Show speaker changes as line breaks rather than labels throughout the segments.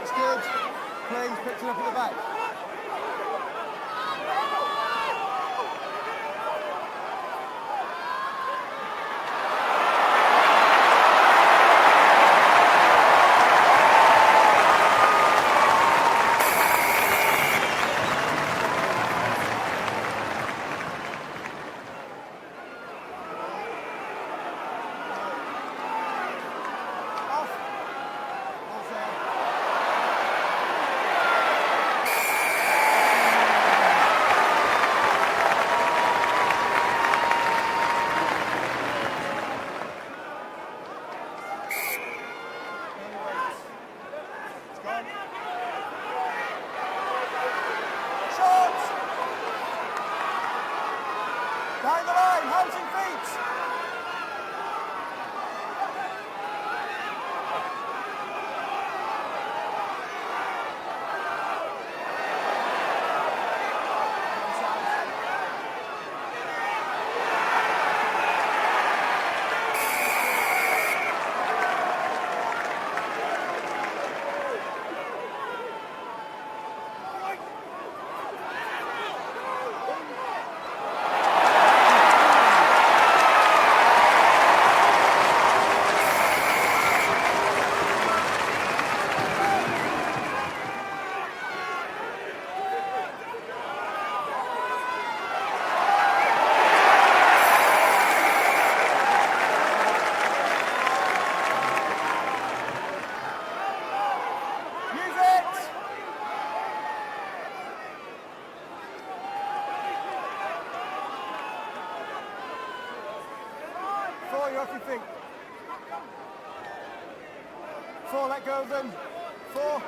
That's good. Please, picked it up at the back. Behind the line, hands and feet. You're off your feet. 4, let go of them. 4.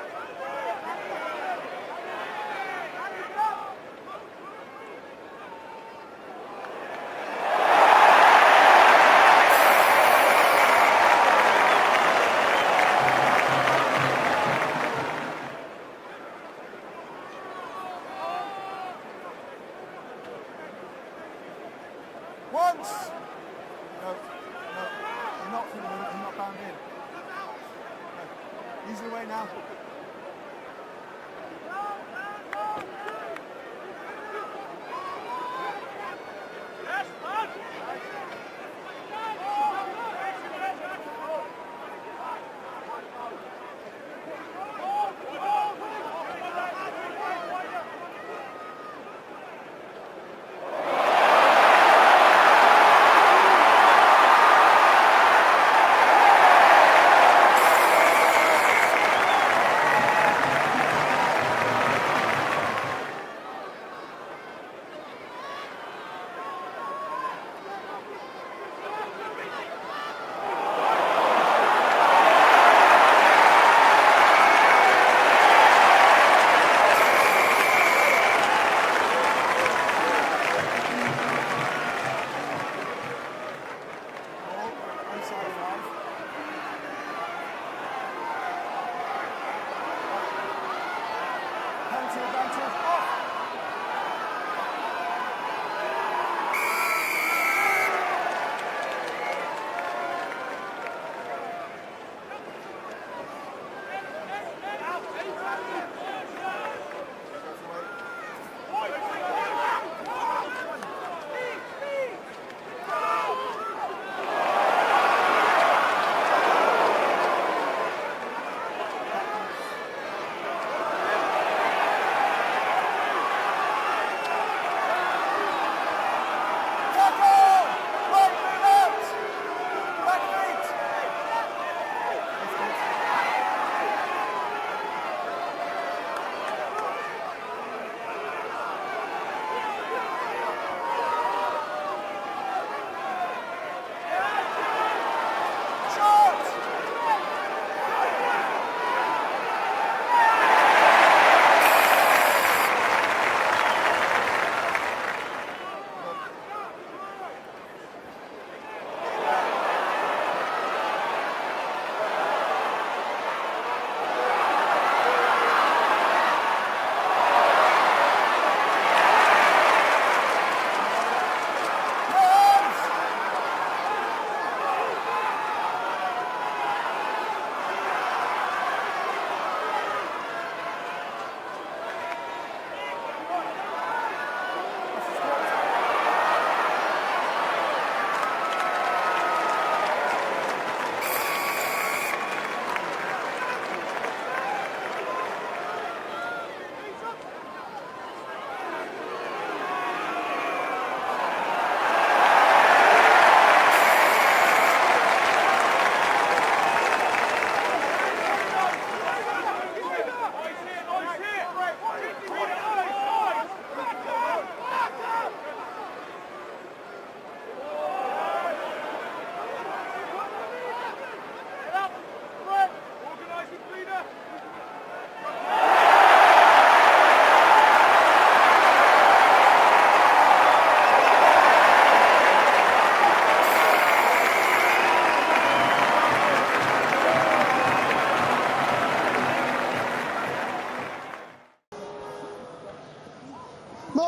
Once. No. You're not bound in. No. Easy away now.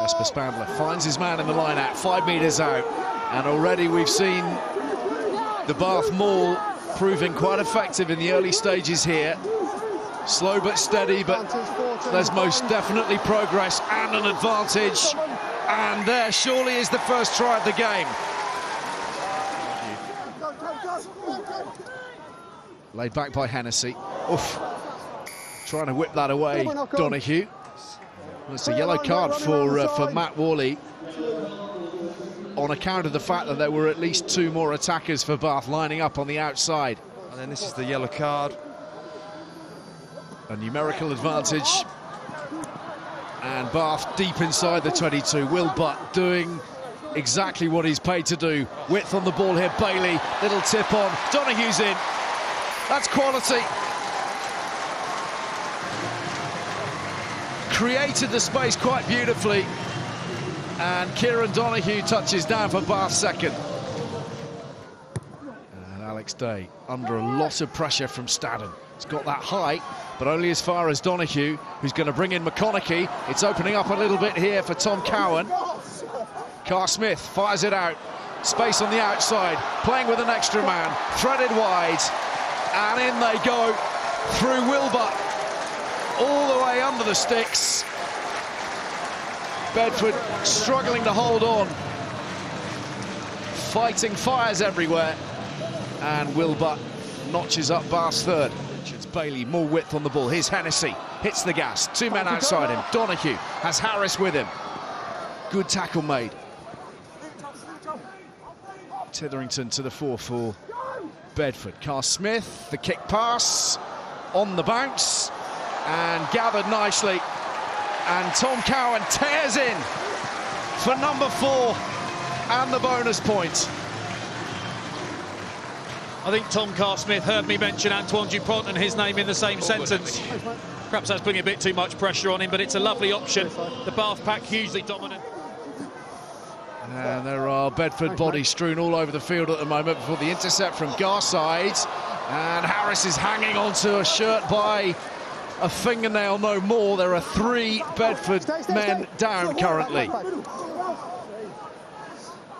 Jasper Spandler finds his man in the line out, 5 metres out, and already we've seen the Bath maul proving quite effective in the early stages here. Slow but steady, but there's most definitely progress and an advantage. And there surely is the first try of the game. Laid back by Hennessy. Oof. Trying to whip that away, Donoghue. Well, it's a yellow card for Matt Worley on account of the fact that there were at least 2 more attackers for Bath lining up on the outside.
And then this is the yellow card.
A numerical advantage. And Bath deep inside the 22. Will Butt doing exactly what he's paid to do. Width on the ball here, Bailey. Little tip on. Donoghue's in. That's quality. Created the space quite beautifully. And Kieran Donoghue touches down for Bath's second. And Alex Day under a lot of pressure from Staddon. He's got that height, but only as far as Donoghue, who's going to bring in McConaughey. It's opening up a little bit here for Tom Cowan. Carr Smith fires it out. Space on the outside, playing with an extra man, threaded wide, and in they go through Wilbut, all the way under the sticks. Bedford struggling to hold on. Fighting fires everywhere, and Wilbut notches up Bath's third. It's Bailey, more width on the ball. Here's Hennessy, hits the gas. 2 men outside him. Donoghue has Harris with him. Good tackle made. Titherington to the fore for Bedford. Carr Smith, the kick pass on the bounce and gathered nicely. And Tom Cowan tears in for number 4 and the bonus point.
I think Tom Carr Smith heard me mention Antoine Dupont and his name in the same sentence. Perhaps that's putting a bit too much pressure on him, but it's a lovely option. The Bath pack hugely dominant.
And there are Bedford bodies strewn all over the field at the moment before the intercept from Garside. And Harris is hanging onto a shirt by a fingernail, no more. There are 3 Bedford men down currently.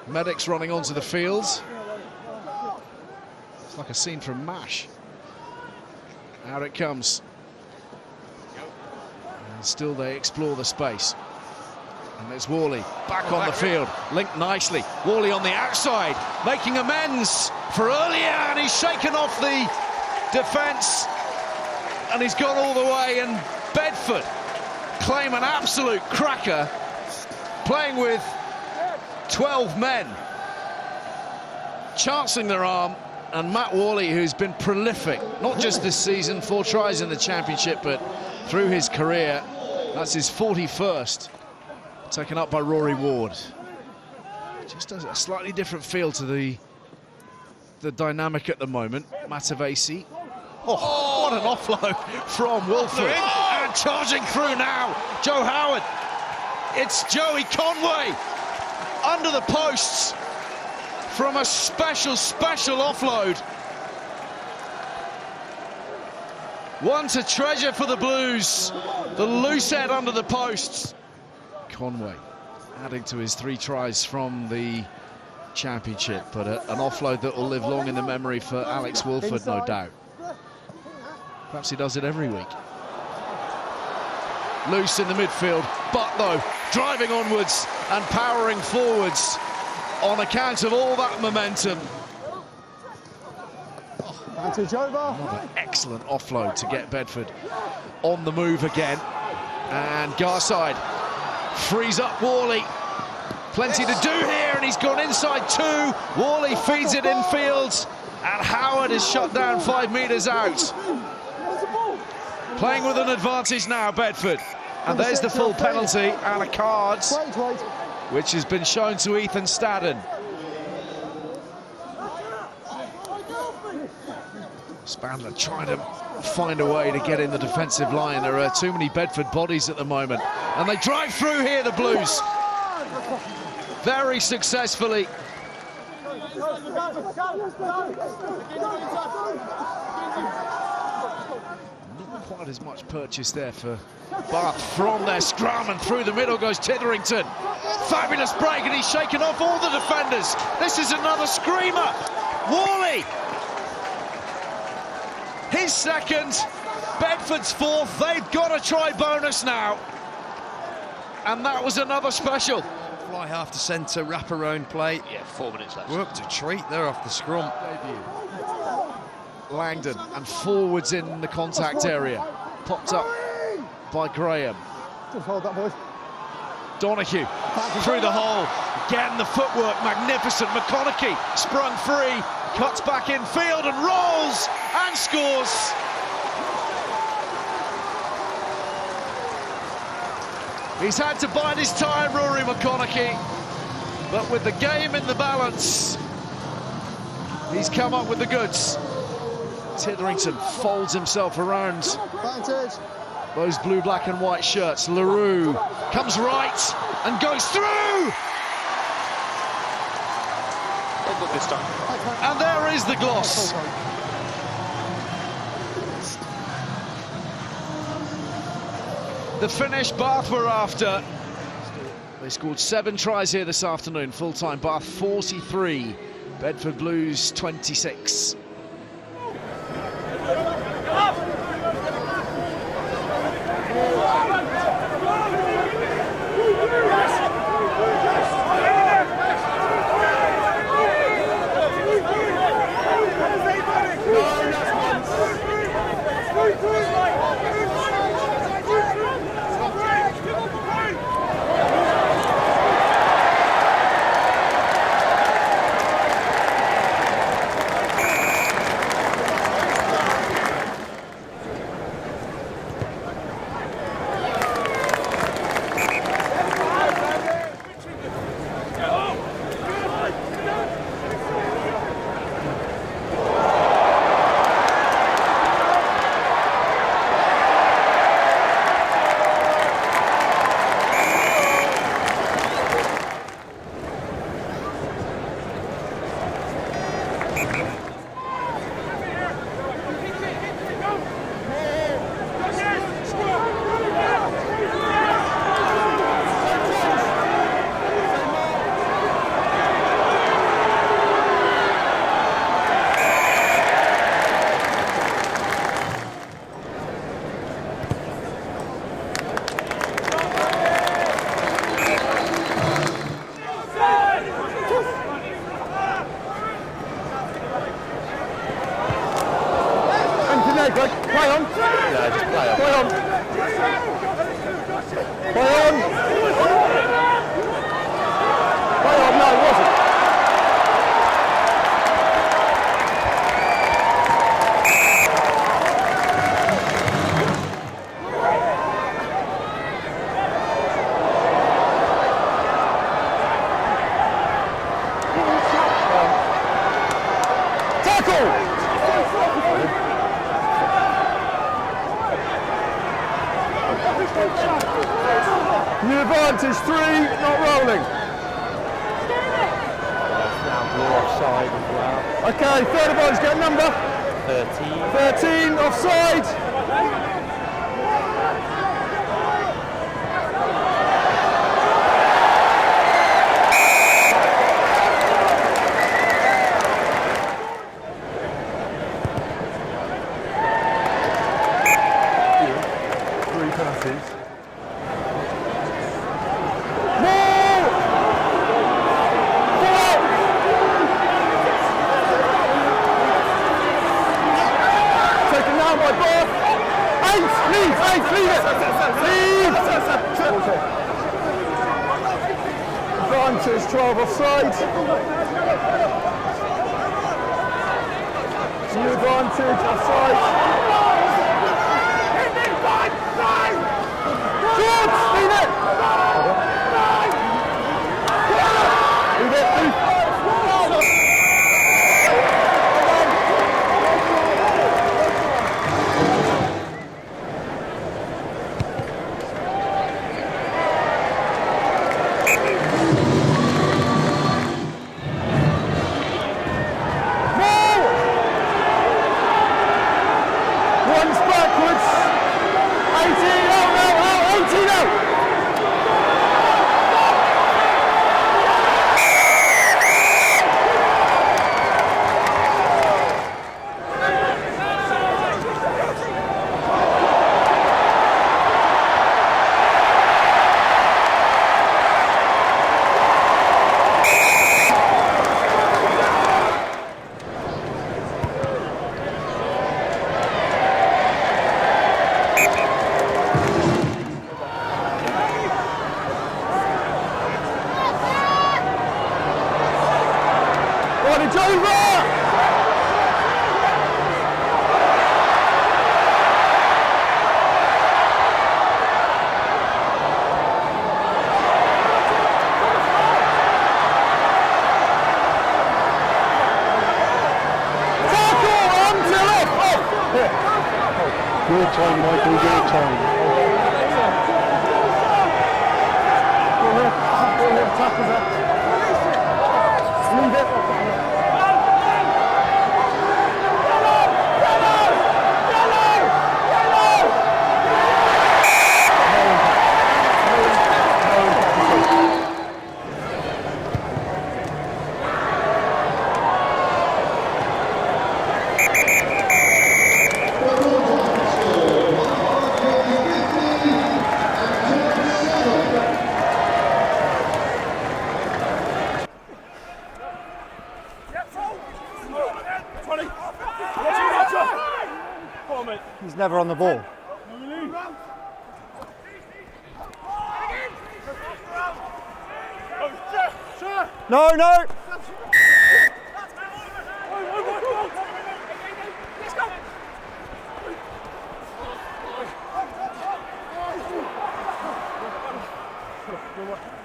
Medics running onto the field. It's like a scene from MASH. Out it comes. And still they explore the space. And it's Worley back on the field, linked nicely. Worley on the outside, making amends for earlier, and he's shaken off the defence, and he's gone all the way. And Bedford claim an absolute cracker, playing with 12 men, chancing their arm. And Matt Worley, who's been prolific, not just this season, 4 tries in the Championship, but through his career, that's his 41st. Taken up by Rory Ward. Just a slightly different feel to the dynamic at the moment. Matavesi. Oh, what an offload from Wolford. And charging through now, Joe Howard. It's Joey Conway under the posts from a special offload. One to treasure for the Blues. The loose head under the posts. Conway adding to his 3 tries from the Championship, but an offload that will live long in the memory for Alex Wolford, no doubt. Perhaps he does it every week. Loose in the midfield, but though driving onwards and powering forwards on account of all that momentum. Another excellent offload to get Bedford on the move again. And Garside frees up Worley. Plenty to do here, and he's gone inside 2. Worley feeds it infield, and Howard is shut down 5 metres out. Playing with an advantage now, Bedford. And there's the full penalty and a card, which has been shown to Ethan Staddon. Spandler trying to find a way to get in the defensive line. There are too many Bedford bodies at the moment. And they drive through here, the Blues. Very successfully. Not quite as much purchase there for Bath from their scrum, and through the middle goes Titherington. Fabulous break, and he's shaken off all the defenders. This is another screamer. Worley, his second, Bedford's fourth. They've got a try bonus now, and that was another special.
Fly half to centre, wrap around play.
Yeah, 4 minutes left.
Worked a treat there off the scrum.
Langdon and forwards in the contact area. Popped up by Graham.
Just hold that, boys.
Donahue through the hole. Again, the footwork magnificent. McConaughey sprung free, cuts back in field and rolls and scores. He's had to bide his time, Rory McConaughey, but with the game in the balance, he's come up with the goods. Titherington folds himself around those blue, black and white shirts. LaRue comes right and goes through!
This time.
And there is the gloss. The finish Bath were after. They scored 7 tries here this afternoon. Full-time Bath 43, Bedford Blues 26.
Play on.
Yeah, just play on.
Play on. Play on. Play on. No, it wasn't. New advantage, 3, not rolling.
Now blue offside as well.
Okay, third advantage, get a number.
13.
13, offside. Three penalties. Leave it! Leave! Advantage, 12 offside. New advantage, offside. George, leave it! Leave it, leave.
Your time, Michael, your time. Leave it. He's never on the ball. No, no.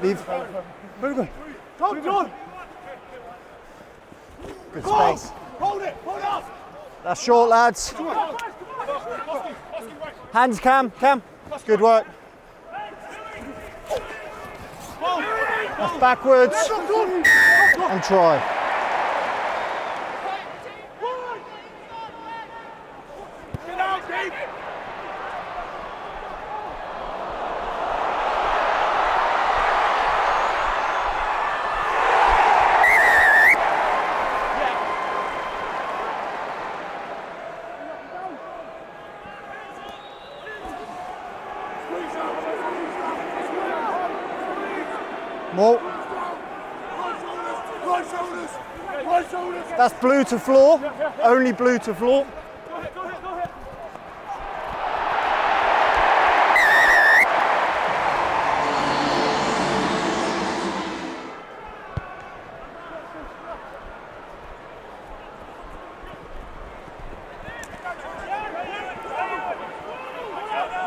Leave. Good space.
Hold it, hold up.
That's short, lads. Hands, Cam. Good work. That's backwards. And try. More. That's blue to floor. Only blue to floor.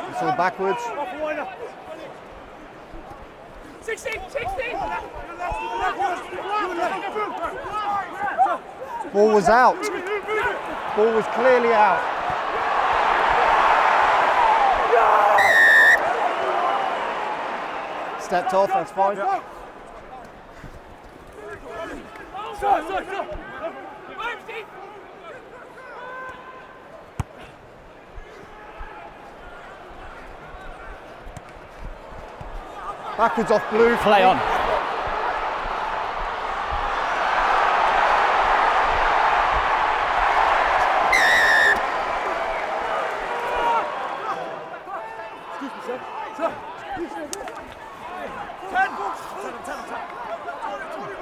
It's all backwards.
16!
Ball was out. Ball was clearly out. Stepped off, that's fine. Backwards off blue.
Play on.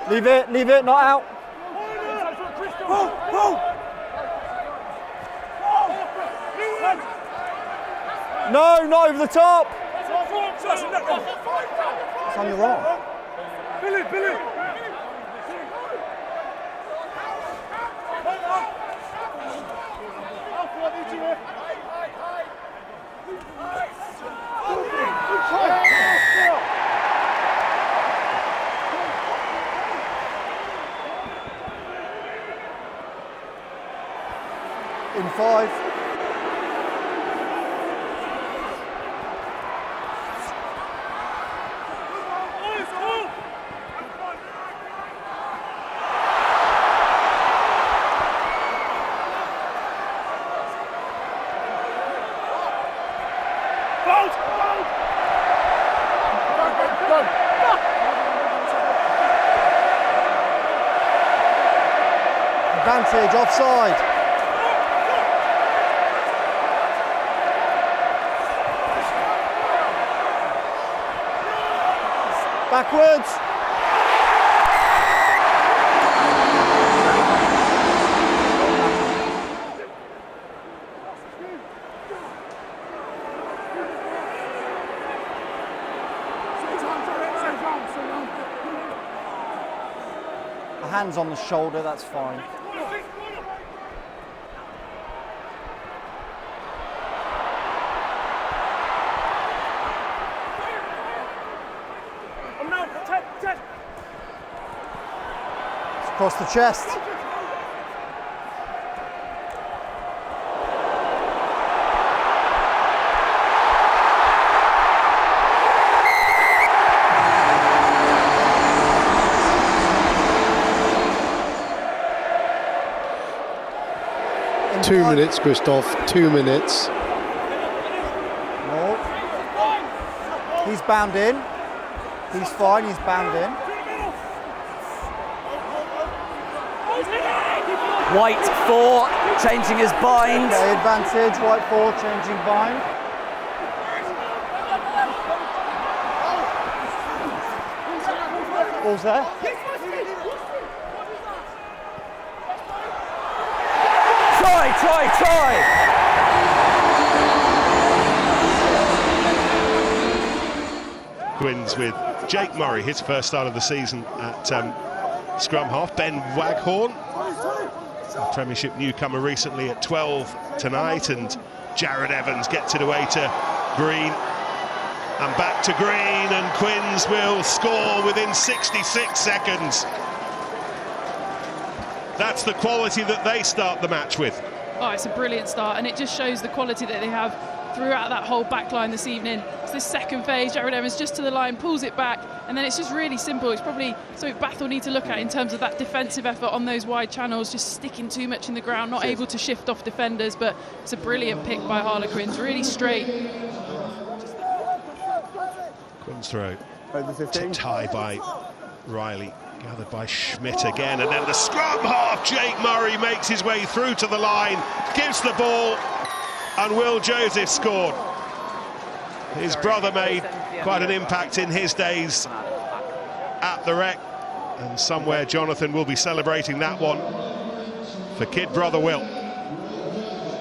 Leave it, not out. No, not over the top. It's on the wrong.
Billy!
In 5. Advantage, offside. Backwards. A hand's on the shoulder, that's fine. Across the chest.
Two minutes, Christoph, 2 minutes.
No. He's bound in. He's fine, he's bound in.
White 4, changing his bind.
Okay, advantage, white 4, changing bind. Ball's there.
Try!
Quins with Jake Murray, his first start of the season at scrum half. Ben Waghorn, a Premiership newcomer recently at 12 tonight, and Jared Evans gets it away to Green and back to Green, and Quins will score within 66 seconds. That's the quality that they start the match with.
Oh, it's a brilliant start, and it just shows the quality that they have throughout that whole back line this evening. It's this second phase, Jared Evans just to the line, pulls it back, and then it's just really simple. It's probably something Bath will need to look at in terms of that defensive effort on those wide channels, just sticking too much in the ground, not able to shift off defenders, but it's a brilliant pick by Harlequins, really straight.
Quins throw tipped high by Riley, gathered by Schmidt again, and then the scrum half, Jake Murray makes his way through to the line, gives the ball, and Will Joseph scored. His brother made quite an impact in his days at the Rec, and somewhere Jonathan will be celebrating that one for kid brother Will.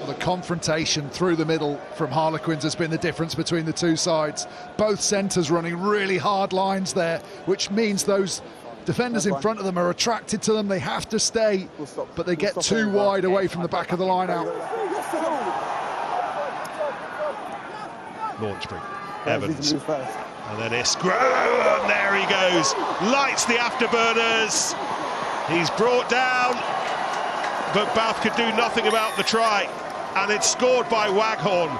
The confrontation through the middle from Harlequins has been the difference between the two sides. Both centres running really hard lines there, which means those defenders in front of them are attracted to them. They have to stay, but they get too wide away from the back of the line out.
Launchbury, Evans, and then Iskra, and there he goes, lights the afterburners. He's brought down, but Bath could do nothing about the try, and it's scored by Waghorn.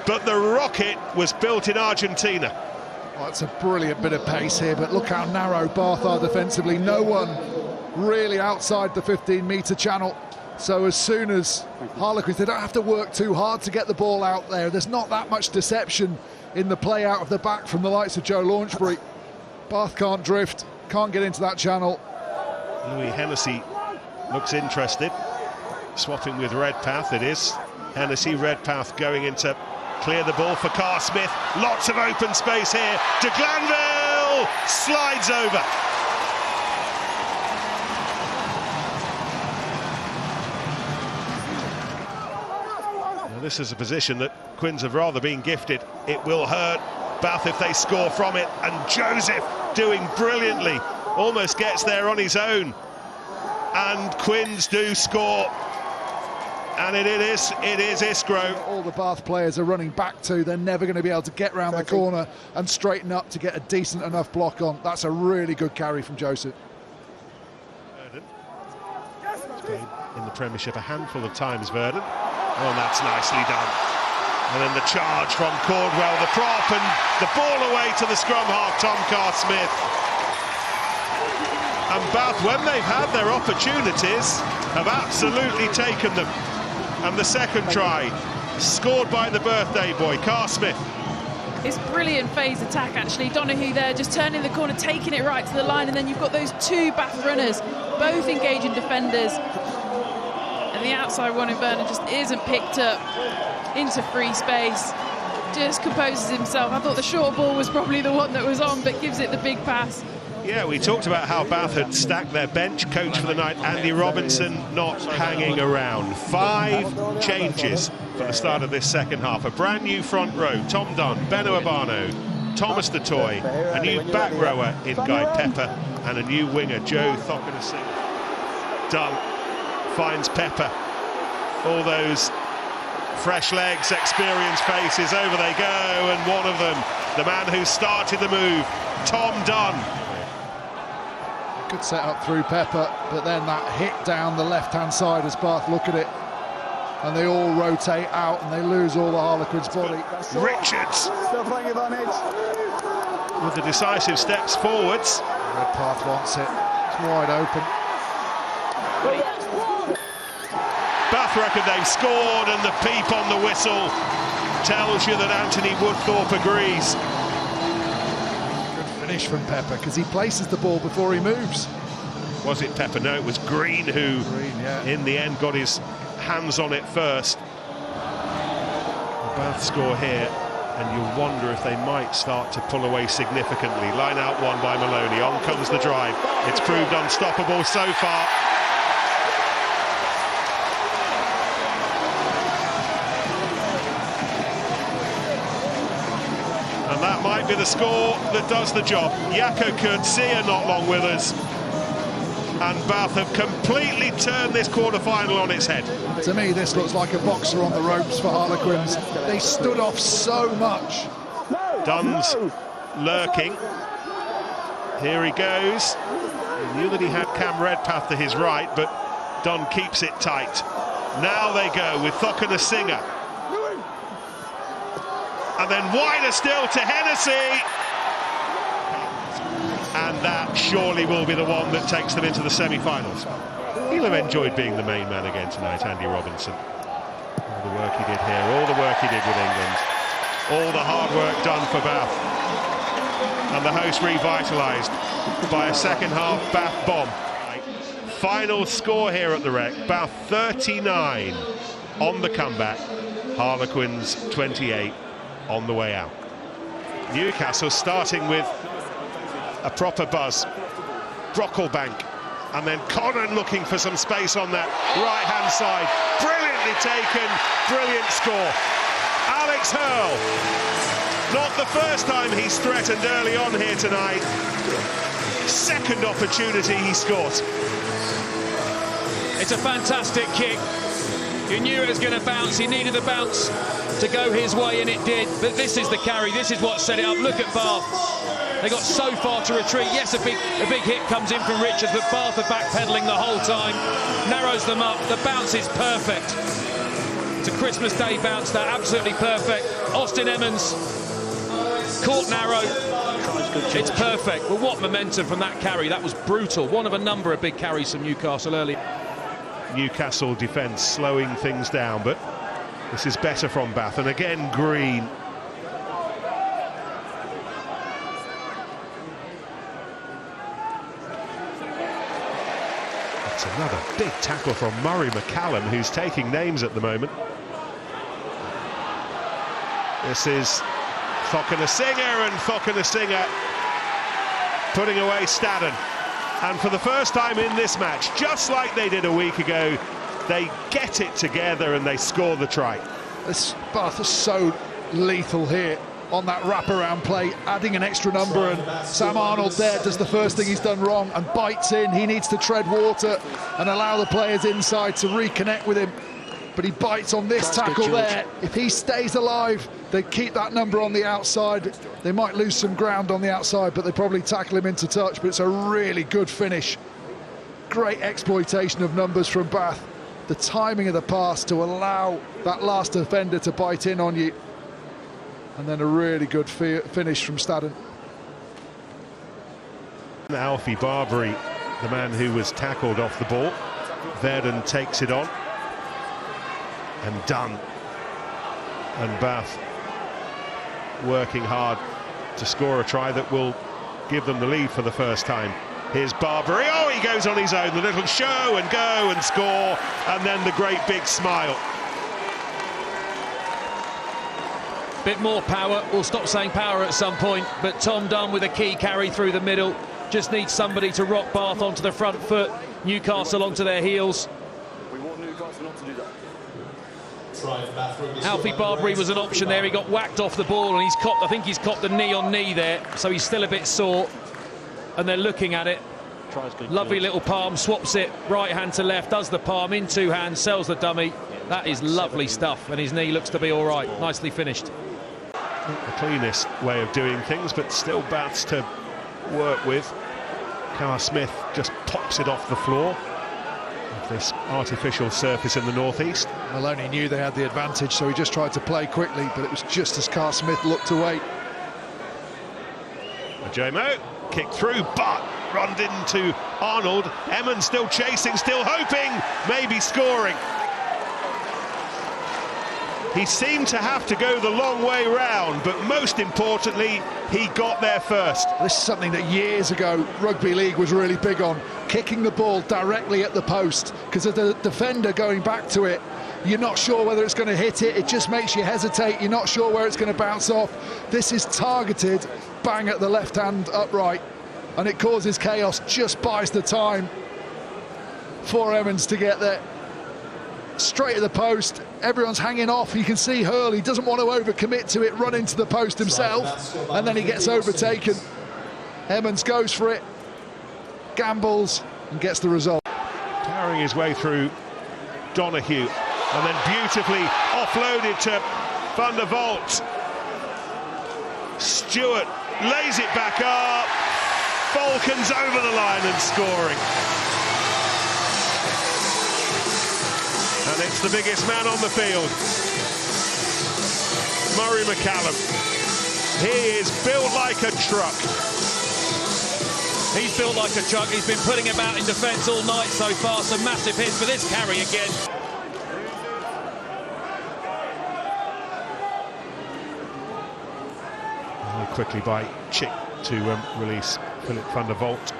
But the rocket was built in Argentina.
Well, it's a brilliant bit of pace here, but look how narrow Bath are defensively. No one really outside the 15-metre channel. So as soon as Harlequins, they don't have to work too hard to get the ball out there. There's not that much deception in the play out of the back from the likes of Joe Launchbury. Bath can't drift, can't get into that channel.
Louis Hennessy looks interested. Swapping with Redpath, it is. Hennessy, Redpath going into clear the ball for Carr Smith. Lots of open space here. De Glanville slides over. Now this is a position that Quins have rather been gifted. It will hurt Bath if they score from it. And Joseph doing brilliantly. Almost gets there on his own. And Quins do score. And it is Iskro.
All the Bath players are running back to. They're never going to be able to get round the corner and straighten up to get a decent enough block on. That's a really good carry from Joseph.
Verdon. He's played in the Premiership a handful of times, Verdon. Oh, and that's nicely done. And then the charge from Cordwell, the prop, and the ball away to the scrum half, Tom Carr-Smith. And Bath, when they've had their opportunities, have absolutely taken them. And the second try, scored by the birthday boy, Carr Smith.
It's brilliant phase attack, actually. Donahue there just turning the corner, taking it right to the line, and then you've got those two Bath runners, both engaging defenders. And the outside one in Vernon just isn't picked up into free space. Just composes himself. I thought the short ball was probably the one that was on, but gives it the big pass.
Yeah, we talked about how Bath had stacked their bench. Coach for the night, Andy Robinson, not hanging around. 5 changes for the start of this second half. A brand new front row, Tom Dunn, Beno Abano, Thomas the Toy, a new back rower in Guy Pepper, and a new winger, Joe Thokinasing. Dunn finds Pepper. All those fresh legs, experienced faces, over they go, and one of them, the man who started the move, Tom Dunn.
Good set up through Pepper, but then that hit down the left-hand side as Bath look at it, and they all rotate out and they lose all the Harlequins' body.
Richards with the decisive steps forwards.
Redpath wants it, it's wide open.
Bath reckon they've scored, and the peep on the whistle tells you that Anthony Woodthorpe agrees.
Finish from Pepper because he places the ball before he moves.
Was it Pepper? No, it was Green who in the end got his hands on it first. The Bath score here, and you'll wonder if they might start to pull away significantly. Line out one by Maloney, on comes the drive. It's proved unstoppable so far. And that might be the score that does the job. Jaco Kurtzia not long with us. And Bath have completely turned this quarter-final on its head.
To me, this looks like a boxer on the ropes for Harlequins. They stood off so much.
Dunn's lurking. Here he goes. He knew that he had Cam Redpath to his right, but Dunn keeps it tight. Now they go with Thokinasing. And then wider still to Hennessy. And that surely will be the one that takes them into the semi-finals. He'll have enjoyed being the main man again tonight, Andy Robinson. All the work he did here, all the work he did with England, all the hard work done for Bath. And the host revitalised by a second-half Bath bomb. Final score here at the Rec, Bath 39 on the comeback, Harlequins 28 on the way out. Newcastle starting with a proper buzz. Brocklebank, and then Connon looking for some space on that right-hand side. Brilliantly taken, brilliant score. Alex Hurl, not the first time he's threatened early on here tonight. Second opportunity he scores.
It's a fantastic kick. You knew it was going to bounce, he needed the bounce to go his way, and it did. But this is the carry, this is what set it up. Look at Bath. They got so far to retreat. Yes, a big hit comes in from Richards, but Bath are backpedaling the whole time. Narrows them up. The bounce is perfect. It's a Christmas Day bounce there, absolutely perfect. Austin Emmons caught narrow. It's perfect. Well, what momentum from that carry. That was brutal. One of a number of big carries from Newcastle early.
Newcastle defence slowing things down, but this is better from Bath. And again, Green. That's another big tackle from Murray McCallum, who's taking names at the moment. This is Thokinasing, and Thokinasing putting away Staden. And for the first time in this match, just like they did a week ago, they get it together and they score the try.
This Bath is so lethal here on that wraparound play, adding an extra number, and Sam Arnold there does the first thing he's done wrong and bites in. He needs to tread water and allow the players inside to reconnect with him. But he bites on this tackle there. If he stays alive, they keep that number on the outside. They might lose some ground on the outside, but they probably tackle him into touch. But it's a really good finish. Great exploitation of numbers from Bath. The timing of the pass to allow that last defender to bite in on you. And then a really good finish from Staden.
Alfie Barbary, the man who was tackled off the ball. Verdon takes it on. And Dunn. And Bath working hard to score a try that will give them the lead for the first time. Here's Barbary. Oh, he goes on his own. The little show and go and score, and then the great big smile.
Bit more power. We'll stop saying power at some point, but Tom Dunn with a key carry through the middle. Just needs somebody to rock Bath onto the front foot. Newcastle onto their heels.
We want Newcastle not to do that.
Alfie Barbary was an option there. He got whacked off the ball and he's copped, I think he's copped a knee on knee there, so he's still a bit sore. And they're looking at it. Lovely little palm, swaps it right hand to left, does the palm in two hands, sells the dummy. That is lovely stuff, and his knee looks to be all right. Nicely finished.
The cleanest way of doing things, but still Baths to work with. Carl Smith just pops it off the floor of this artificial surface in the northeast.
Maloney knew they had the advantage, so he just tried to play quickly, but it was just as Carl Smith looked away.
Ajomo kicked through, but runned into Arnold. Emmons still chasing, still hoping, maybe scoring. He seemed to have to go the long way round, but most importantly, he got there first.
This is something that years ago Rugby League was really big on, kicking the ball directly at the post, because of the defender going back to it. You're not sure whether it's going to hit it, it just makes you hesitate, you're not sure where it's going to bounce off. This is targeted, bang at the left-hand upright, and it causes chaos, just buys the time for Emmons to get there. Straight at the post, everyone's hanging off. You can see Hurley doesn't want to overcommit to it, run into the post himself, and then he gets overtaken. Emmons goes for it, gambles, and gets the result.
Carrying his way through Donahue, and then beautifully offloaded to Van der Vault. Stewart lays it back up, Falcons over the line and scoring. And it's the biggest man on the field, Murray McCallum. He is built like a truck.
He's built like a truck. He's been putting about in defence all night so far. Some massive hits for this carry again.
Very quickly by Chick to release Philip van der Vault.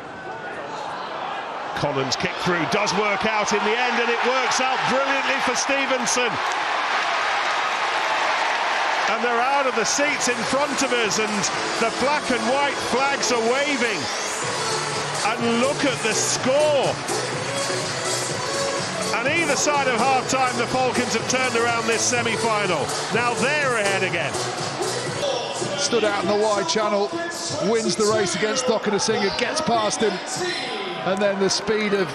Collins kick through, does work out in the end, and it works out brilliantly for Stevenson. And they're out of the seats in front of us, and the black and white flags are waving. And look at the score. And either side of half-time, the Falcons have turned around this semi-final. Now they're ahead again.
Stood out in the wide channel, wins the race against Dockernasinger, gets past him, and then the speed of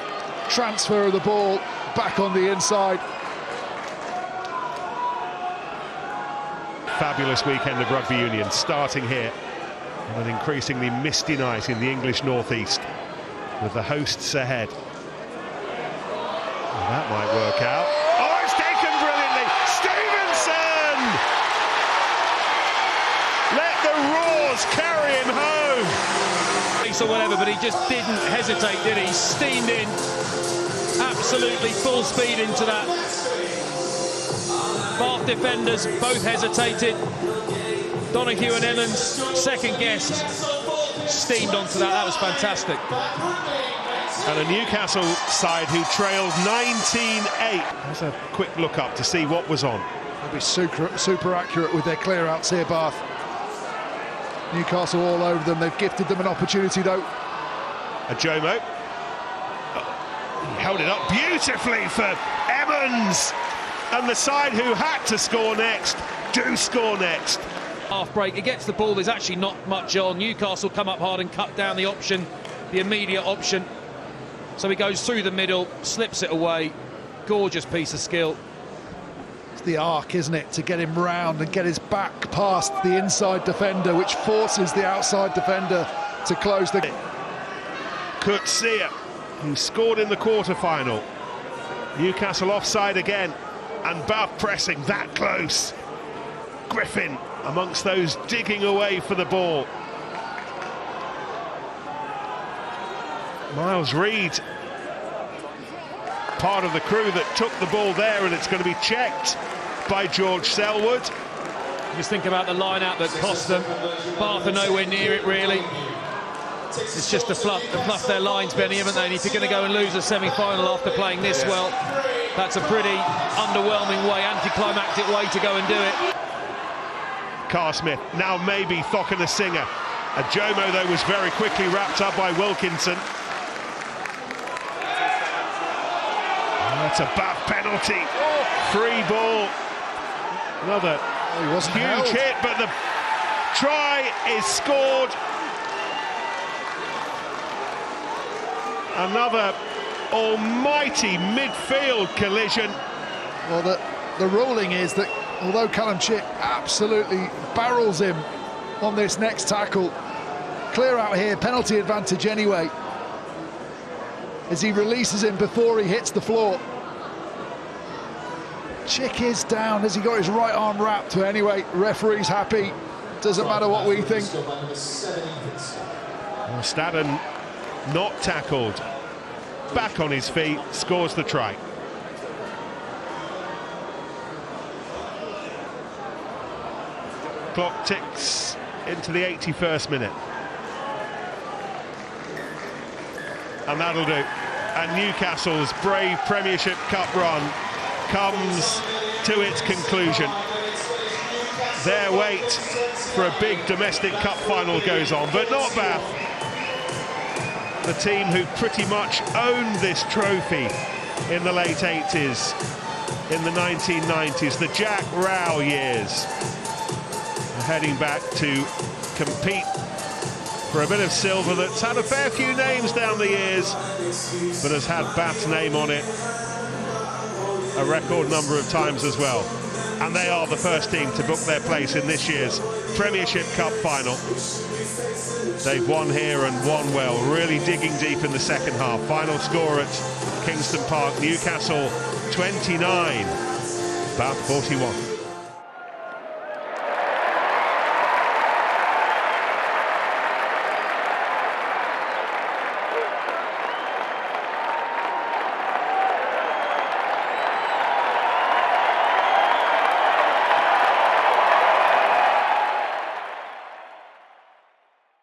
transfer of the ball back on the inside.
Fabulous weekend of rugby union starting here on an increasingly misty night in the English northeast with the hosts ahead. Well, that might work out. Oh, it's taken brilliantly. Stevenson! Let the roars carry him home.
Or whatever, but he just didn't hesitate, did he? Steamed in, absolutely full speed into that. Bath defenders both hesitated. Donahue and Emmons second guessed, steamed onto that. That was fantastic.
And a Newcastle side who trailed 19-8. There's a quick look up to see what was on.
They'll be super accurate with their clear-outs here, Bath. Newcastle all over them. They've gifted them an opportunity, though.
Ajomo. He held it up beautifully for Emmons. And the side who had to score next do score next.
Half break, he gets the ball, there's actually not much on. Newcastle come up hard and cut down the option, the immediate option. So he goes through the middle, slips it away. Gorgeous piece of skill.
The arc, isn't it, to get him round and get his back past the inside defender, which forces the outside defender to close the...
Coetzee, who scored in the quarter-final. Newcastle offside again, and Bath pressing that close. Griffin amongst those digging away for the ball. Miles Reed, part of the crew that took the ball there, and it's going to be checked by George Selwood.
Just think about the line-out that cost them. Bath are nowhere near it, really. It's just to fluff their lines, Benny, haven't they? And if you're going to go and lose a semi-final after playing this well, that's a pretty underwhelming way, anticlimactic way to go and do it.
Carr Smith, now maybe Thockenham Singer. And Jomo, though, was very quickly wrapped up by Wilkinson. That's a Bath penalty. Free ball. Another huge hit, but the try is scored. Another almighty midfield collision.
Well, the ruling is that although Callum Chick absolutely barrels him on this next tackle, clear out here, penalty advantage anyway, as he releases him before he hits the floor. Chick is down. Has he got his right arm wrapped? But anyway, referee's happy. Doesn't matter what we think.
Staden not tackled. Back on his feet, scores the try. Clock ticks into the 81st minute. And that'll do. And Newcastle's brave Premiership Cup run comes to its conclusion. Their wait for a big domestic cup final goes on, but not Bath. The team who pretty much owned this trophy in the late 80s, in the 1990s, the Jack Rowe years, are heading back to compete for a bit of silver that's had a fair few names down the years, but has had Bath's name on it a record number of times as well. And they are the first team to book their place in this year's Premiership Cup final. They've won here and won well, really digging deep in the second half. Final score at Kingston Park, Newcastle 29, Bath 41.